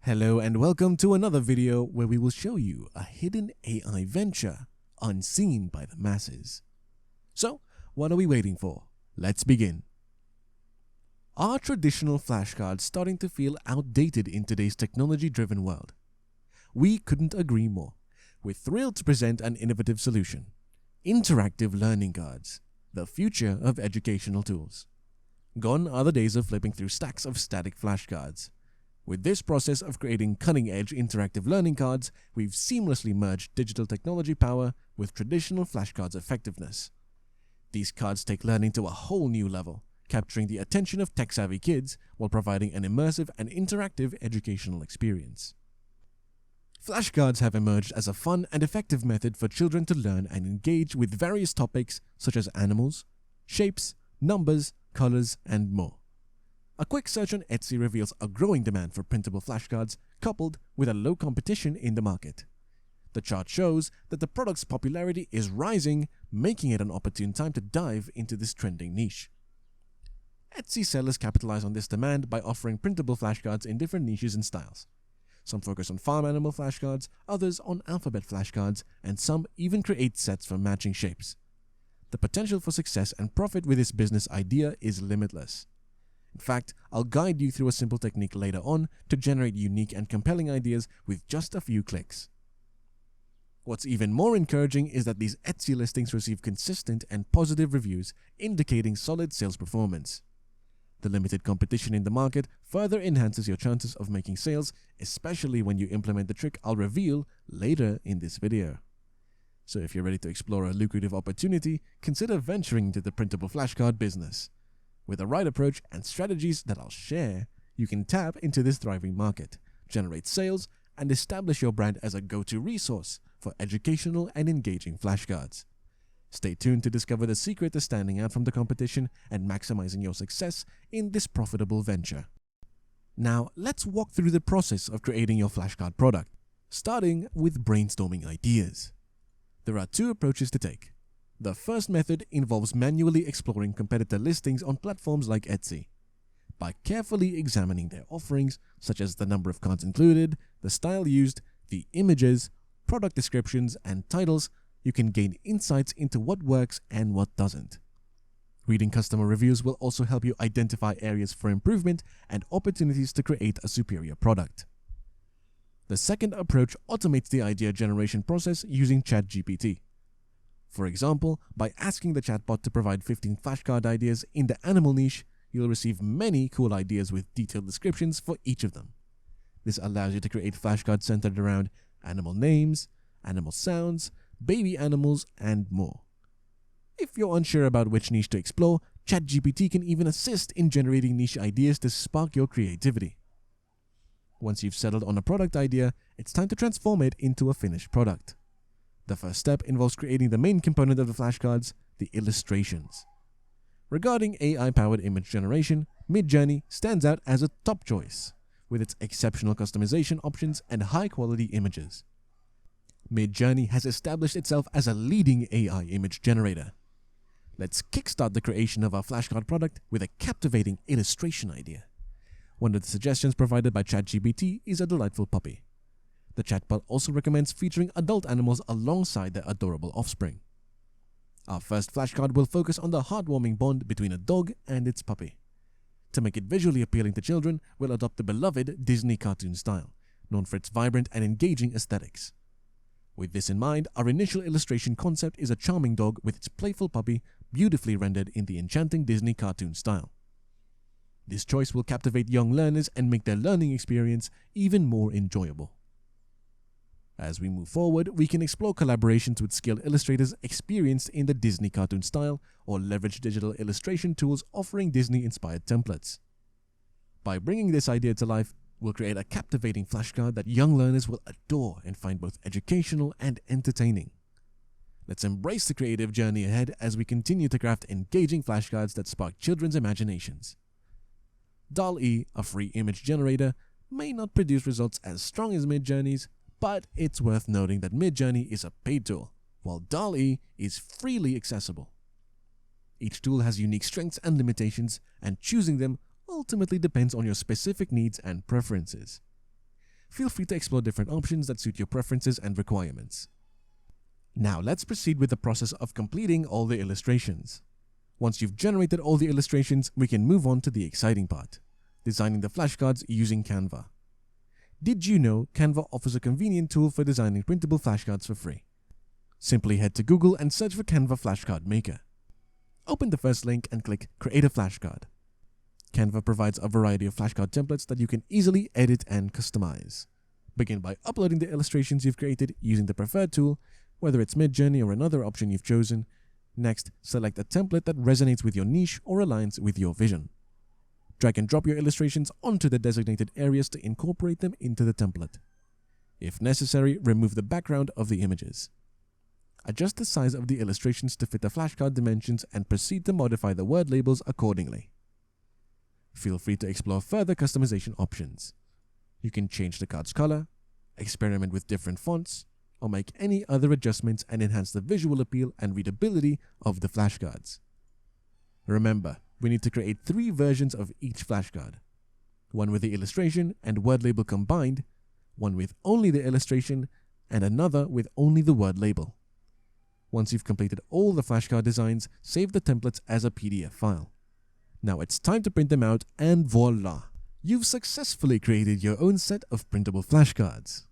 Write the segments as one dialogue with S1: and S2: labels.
S1: Hello and welcome to another video where we will show you a hidden AI venture unseen by the masses. So, what are we waiting for? Let's begin. Are traditional flashcards starting to feel outdated in today's technology-driven world? We couldn't agree more. We're thrilled to present an innovative solution: interactive learning cards, the future of educational tools. Gone are the days of flipping through stacks of static flashcards. With this process of creating cutting-edge interactive learning cards, we've seamlessly merged digital technology power with traditional flashcards' effectiveness. These cards take learning to a whole new level, capturing the attention of tech-savvy kids while providing an immersive and interactive educational experience. Flashcards have emerged as a fun and effective method for children to learn and engage with various topics such as animals, shapes, numbers, colors, and more. A quick search on Etsy reveals a growing demand for printable flashcards coupled with a low competition in the market. The chart shows that the product's popularity is rising, making it an opportune time to dive into this trending niche. Etsy sellers capitalize on this demand by offering printable flashcards in different niches and styles. Some focus on farm animal flashcards, others on alphabet flashcards, and some even create sets for matching shapes. The potential for success and profit with this business idea is limitless. In fact, I'll guide you through a simple technique later on to generate unique and compelling ideas with just a few clicks. What's even more encouraging is that these Etsy listings receive consistent and positive reviews, indicating solid sales performance. The limited competition in the market further enhances your chances of making sales, especially when you implement the trick I'll reveal later in this video. So if you're ready to explore a lucrative opportunity, consider venturing into the printable flashcard business. With the right approach and strategies that I'll share, you can tap into this thriving market, generate sales, and establish your brand as a go-to resource for educational and engaging flashcards. Stay tuned to discover the secret to standing out from the competition and maximizing your success in this profitable venture. Now, let's walk through the process of creating your flashcard product, starting with brainstorming ideas. There are two approaches to take. The first method involves manually exploring competitor listings on platforms like Etsy. By carefully examining their offerings, such as the number of cards included, the style used, the images, product descriptions, and titles, you can gain insights into what works and what doesn't. Reading customer reviews will also help you identify areas for improvement and opportunities to create a superior product. The second approach automates the idea generation process using ChatGPT. For example, by asking the chatbot to provide 15 flashcard ideas in the animal niche, you'll receive many cool ideas with detailed descriptions for each of them. This allows you to create flashcards centered around animal names, animal sounds, baby animals, and more. If you're unsure about which niche to explore, ChatGPT can even assist in generating niche ideas to spark your creativity. Once you've settled on a product idea, it's time to transform it into a finished product. The first step involves creating the main component of the flashcards, the illustrations. Regarding AI-powered image generation, Midjourney stands out as a top choice, with its exceptional customization options and high-quality images. Midjourney has established itself as a leading AI image generator. Let's kickstart the creation of our flashcard product with a captivating illustration idea. One of the suggestions provided by ChatGPT is a delightful puppy. The chatbot also recommends featuring adult animals alongside their adorable offspring. Our first flashcard will focus on the heartwarming bond between a dog and its puppy. To make it visually appealing to children, we'll adopt the beloved Disney cartoon style, known for its vibrant and engaging aesthetics. With this in mind, our initial illustration concept is a charming dog with its playful puppy, beautifully rendered in the enchanting Disney cartoon style. This choice will captivate young learners and make their learning experience even more enjoyable. As we move forward, we can explore collaborations with skilled illustrators experienced in the Disney cartoon style or leverage digital illustration tools offering Disney-inspired templates. By bringing this idea to life, we'll create a captivating flashcard that young learners will adore and find both educational and entertaining. Let's embrace the creative journey ahead as we continue to craft engaging flashcards that spark children's imaginations. DALL-E, a free image generator, may not produce results as strong as Midjourney's, but it's worth noting that Midjourney is a paid tool, while DALL-E is freely accessible. Each tool has unique strengths and limitations, and choosing them ultimately depends on your specific needs and preferences. Feel free to explore different options that suit your preferences and requirements. Now let's proceed with the process of completing all the illustrations. Once you've generated all the illustrations, we can move on to the exciting part, designing the flashcards using Canva. Did you know Canva offers a convenient tool for designing printable flashcards for free? Simply head to Google and search for Canva Flashcard Maker. Open the first link and click Create a Flashcard. Canva provides a variety of flashcard templates that you can easily edit and customize. Begin by uploading the illustrations you've created using the preferred tool, whether it's Midjourney or another option you've chosen. Next, select a template that resonates with your niche or aligns with your vision. Drag and drop your illustrations onto the designated areas to incorporate them into the template. If necessary, remove the background of the images. Adjust the size of the illustrations to fit the flashcard dimensions and proceed to modify the word labels accordingly. Feel free to explore further customization options. You can change the card's color, experiment with different fonts, or make any other adjustments and enhance the visual appeal and readability of the flashcards. Remember, we need to create 3 versions of each flashcard. One with the illustration and word label combined, one with only the illustration, and another with only the word label. Once you've completed all the flashcard designs, save the templates as a PDF file. Now it's time to print them out, and voila! You've successfully created your own set of printable flashcards.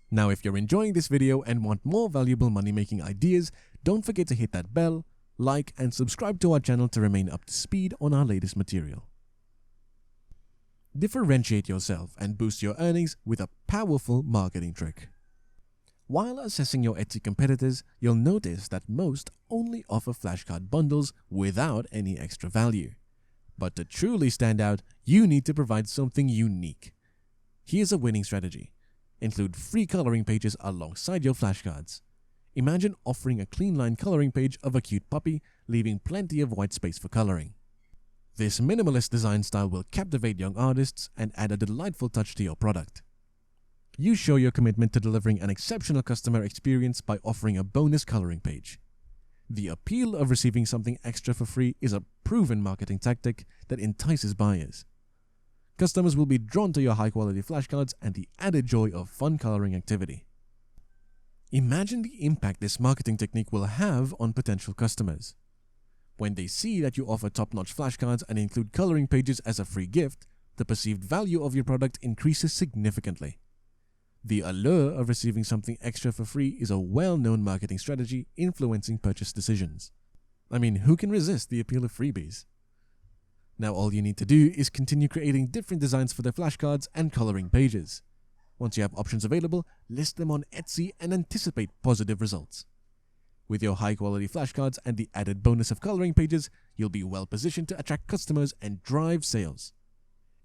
S1: Now if you're enjoying this video and want more valuable money-making ideas, don't forget to hit that bell, like, and subscribe to our channel to remain up to speed on our latest material. Differentiate yourself and boost your earnings with a powerful marketing trick. While assessing your Etsy competitors, you'll notice that most only offer flashcard bundles without any extra value. But to truly stand out, you need to provide something unique. Here's a winning strategy. Include free coloring pages alongside your flashcards. Imagine offering a clean line coloring page of a cute puppy, leaving plenty of white space for coloring. This minimalist design style will captivate young artists and add a delightful touch to your product. You show your commitment to delivering an exceptional customer experience by offering a bonus coloring page. The appeal of receiving something extra for free is a proven marketing tactic that entices buyers. Customers will be drawn to your high-quality flashcards and the added joy of fun coloring activity. Imagine the impact this marketing technique will have on potential customers. When they see that you offer top-notch flashcards and include coloring pages as a free gift, the perceived value of your product increases significantly. The allure of receiving something extra for free is a well-known marketing strategy influencing purchase decisions. I mean, who can resist the appeal of freebies? Now all you need to do is continue creating different designs for the flashcards and coloring pages. Once you have options available, list them on Etsy and anticipate positive results. With your high-quality flashcards and the added bonus of coloring pages, you'll be well positioned to attract customers and drive sales.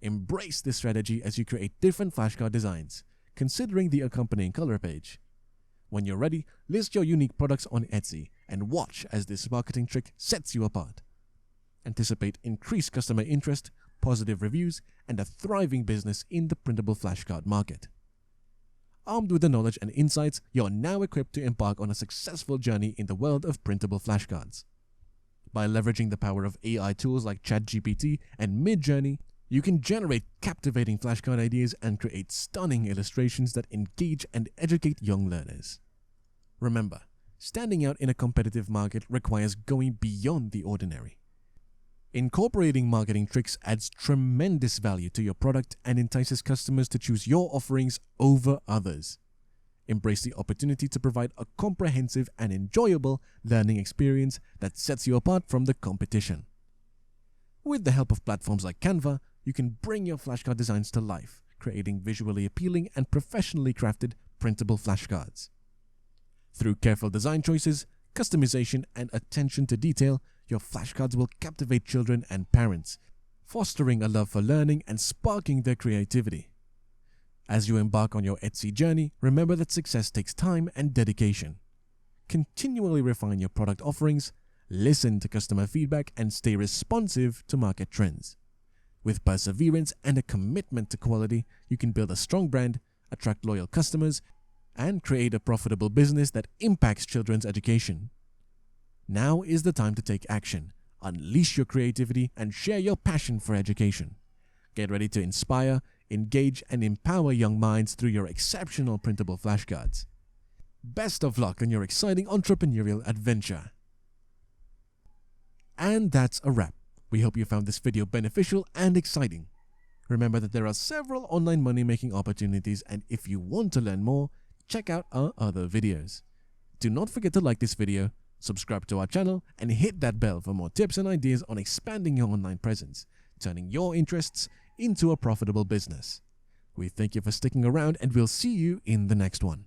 S1: Embrace this strategy as you create different flashcard designs, considering the accompanying color page. When you're ready, list your unique products on Etsy and watch as this marketing trick sets you apart. Anticipate increased customer interest, positive reviews, and a thriving business in the printable flashcard market. Armed with the knowledge and insights, you're now equipped to embark on a successful journey in the world of printable flashcards. By leveraging the power of AI tools like ChatGPT and Midjourney, you can generate captivating flashcard ideas and create stunning illustrations that engage and educate young learners. Remember, standing out in a competitive market requires going beyond the ordinary. Incorporating marketing tricks adds tremendous value to your product and entices customers to choose your offerings over others. Embrace the opportunity to provide a comprehensive and enjoyable learning experience that sets you apart from the competition. With the help of platforms like Canva, you can bring your flashcard designs to life, creating visually appealing and professionally crafted printable flashcards. Through careful design choices, customization, and attention to detail, your flashcards will captivate children and parents, fostering a love for learning and sparking their creativity. As you embark on your Etsy journey, remember that success takes time and dedication. Continually refine your product offerings, listen to customer feedback, and stay responsive to market trends. With perseverance and a commitment to quality, you can build a strong brand, attract loyal customers, and create a profitable business that impacts children's education. Now is the time to take action, unleash your creativity, and share your passion for education. Get ready to inspire, engage and empower young minds through your exceptional printable flashcards. Best of luck on your exciting entrepreneurial adventure. And that's a wrap. We hope you found this video beneficial and exciting. Remember that there are several online money-making opportunities, and if you want to learn more, check out our other videos. Do not forget to like this video, subscribe to our channel, and hit that bell for more tips and ideas on expanding your online presence, turning your interests into a profitable business. We thank you for sticking around, and we'll see you in the next one.